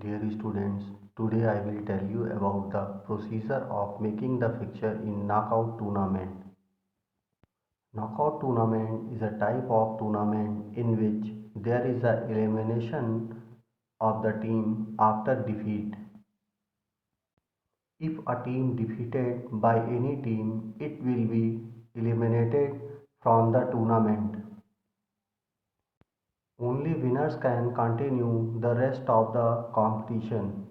Dear students, today I will tell you about the procedure of making the fixture in knockout tournament. Knockout tournament is a type of tournament in which there is a elimination of the team after defeat. If a team defeated by any team, it will be eliminated from the tournament. Only winners can continue the rest of the competition.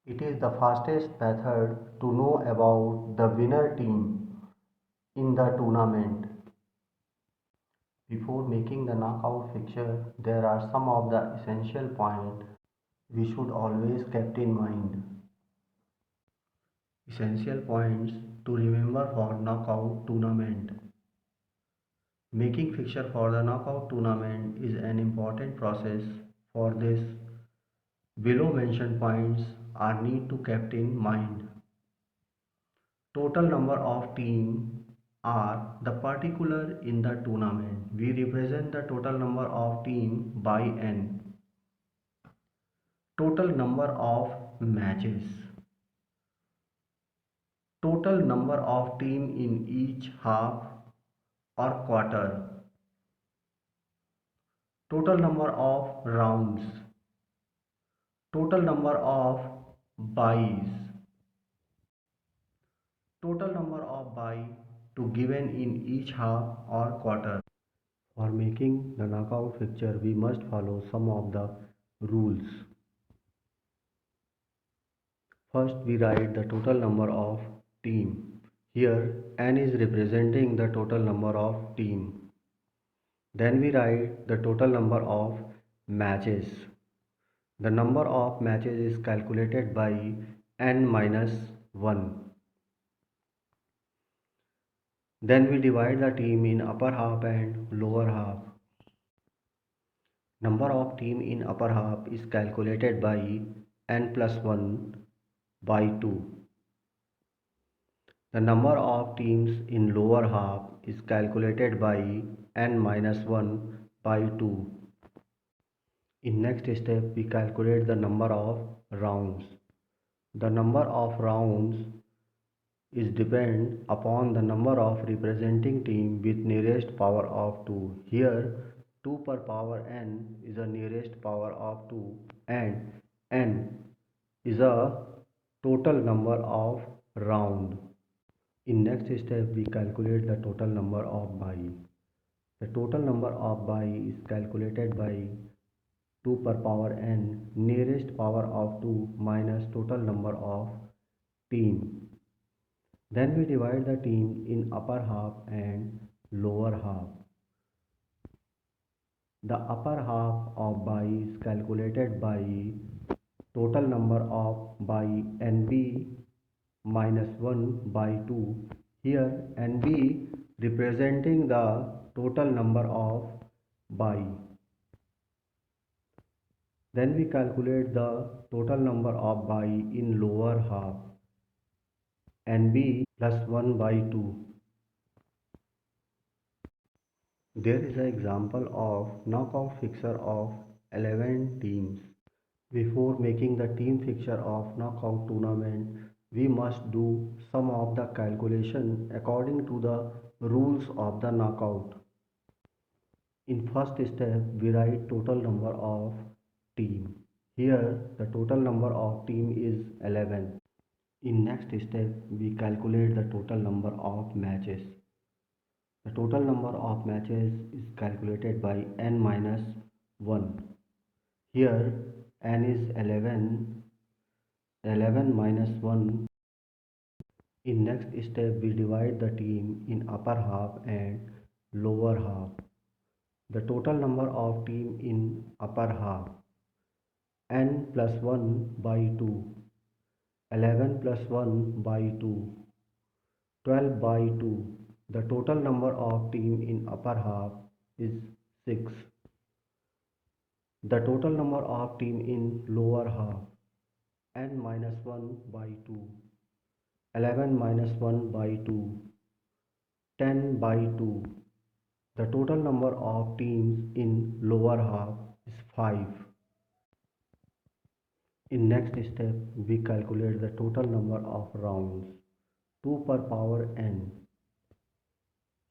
It is the fastest method to know about the winner team in the tournament. Before making the knockout fixture, there are some of the essential points we should always keep in mind. Essential points to remember for knockout tournament. Making fixture for the knockout tournament is an important process. For this, below mentioned points are need to kept in mind. Total number of teams are the particular in the tournament. We represent the total number of teams by n. Total number of matches. Total number of teams in each half or quarter. Total number of rounds. Total number of byes. Total number of bye to given in each half or quarter. For making the knockout fixture, we must follow some of the rules. First, we write the total number of team. Here, n is representing the total number of team. Then we write the total number of matches. The number of matches is calculated by n minus 1. Then we divide the team in upper half and lower half. Number of team in upper half is calculated by n plus 1 by 2. The number of teams in lower half is calculated by n minus 1 by 2. In next step, we calculate the number of rounds. The number of rounds is depend upon the number of representing team with nearest power of 2. Here 2 per power n is the nearest power of 2 and n is a total number of round. In next step, we calculate the total number of bye. The total number of bye is calculated by 2 per power n nearest power of 2 minus total number of team. Then we divide the team in upper half and lower half. The upper half of bye is calculated by total number of bye nb minus 1 by 2. Here nb representing the total number of bye. Then we calculate the total number of bye in lower half. nb plus 1 by 2. There is an example of knockout fixture of 11 teams. Before making the team fixture of knockout tournament, we must do some of the calculation according to the rules of the knockout. In first step, we write total number of team. Here, the total number of team is 11. In next step, we calculate the total number of matches. The total number of matches is calculated by n minus 1. Here n is 11, 11 minus 1. In next step, we divide the team in upper half and lower half. The total number of team in upper half n plus 1 by 2, 11 plus 1 by 2, 12 by 2. The total number of team in upper half is 6. The total number of team in lower half n minus 1 by 2, 11 minus 1 by 2, 10 by 2. The total number of teams in lower half is 5. In next step, we calculate the total number of rounds, 2 per power n.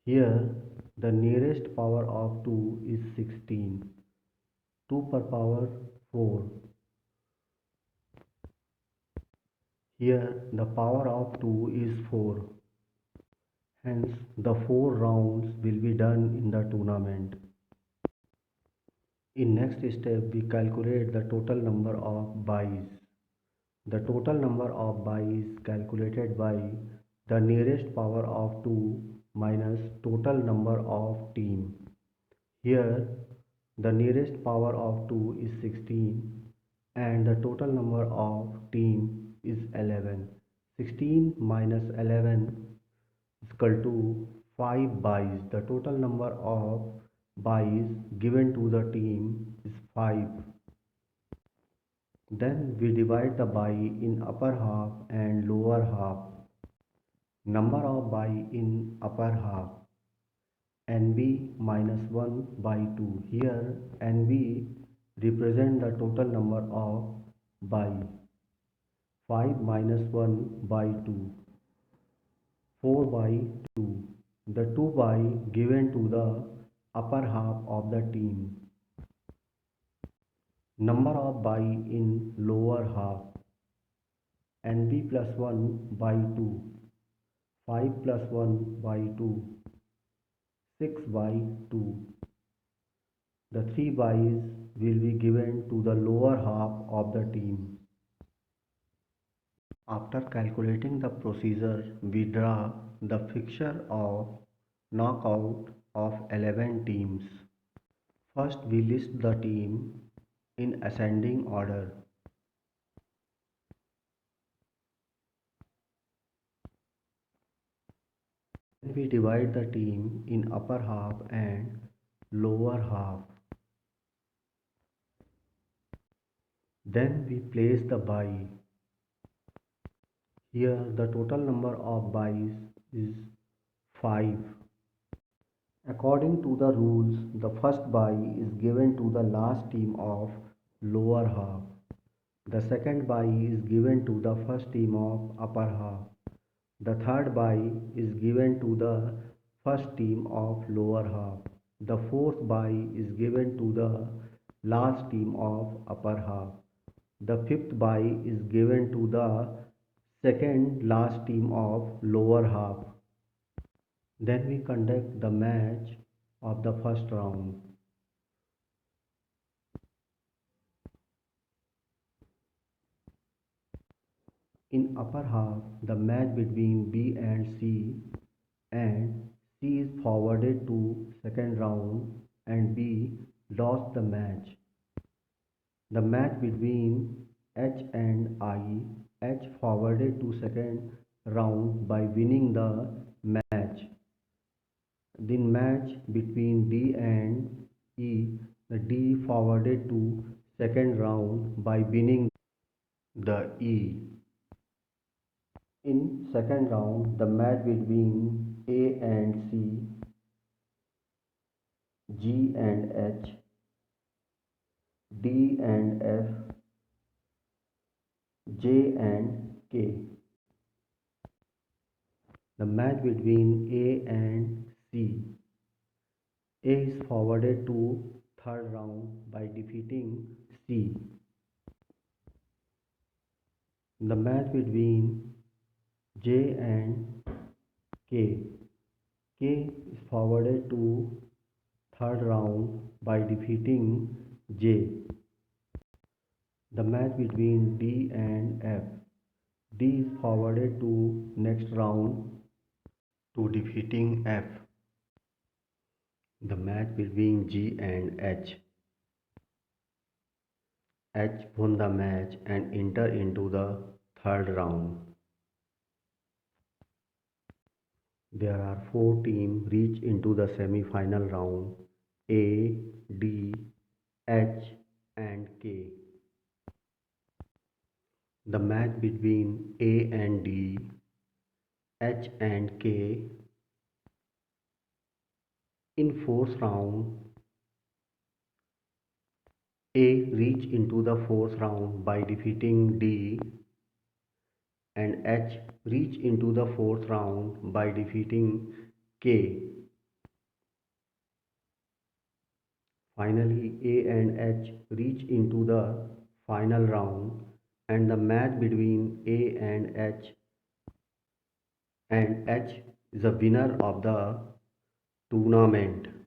Here, the nearest power of 2 is 16, 2 per power 4. Here, the power of 2 is 4. Hence, the 4 rounds will be done in the tournament. In next step, we calculate the total number of buys. The total number of buys calculated by the nearest power of 2 minus total number of team. Here, the nearest power of 2 is 16 and the total number of team is 11. 16 minus 11 is equal to 5 buys. The total number of buys given to the team is 5. Then we divide the buy in upper half and lower half. Number of buy in upper half NB minus 1 by 2. Here NB represent the total number of buy. 5 minus 1 by 2. 4 by 2. The 2 by given to the upper half of the team. Number of buy in lower half NB plus 1 by 2. 5 plus 1 by 2. 6 by 2. The 3 buys will be given to the lower half of the team. After calculating the procedure, we draw the fixture of knockout of 11 teams. First, we list the team in ascending order. Then we divide the team in upper half and lower half. Then we place the buy. Here the total number of buys is 5. According to the rules, the first buy is given to the last team of lower half. The second buy is given to the first team of upper half. The third buy is given to the first team of lower half. The fourth buy is given to the last team of upper half. The fifth buy is given to the second last team of lower half. Then we conduct the match of the first round. In upper half, the match between B and C is forwarded to second round and B lost the match. The match between H and I, H forwarded to second round by winning the match. The match between D and E, the D forwarded to second round by winning the E. In second round, the match between A and C, G and H, D and F, J and K. The match between A and C. A is forwarded to third round by defeating C. The match between J and K. K is forwarded to third round by defeating J. The match between D and F. D is forwarded to next round to defeating F. The match between G and H. H won the match and enter into the third round. There are 4 teams reach into the semi-final round A, D, H and K. The match between A and D, H and K in fourth round A reached into the fourth round by defeating D, and H reached into the fourth round by defeating K. Finally, A and H reached into the final round, and the match between A and H is the winner of the tournament.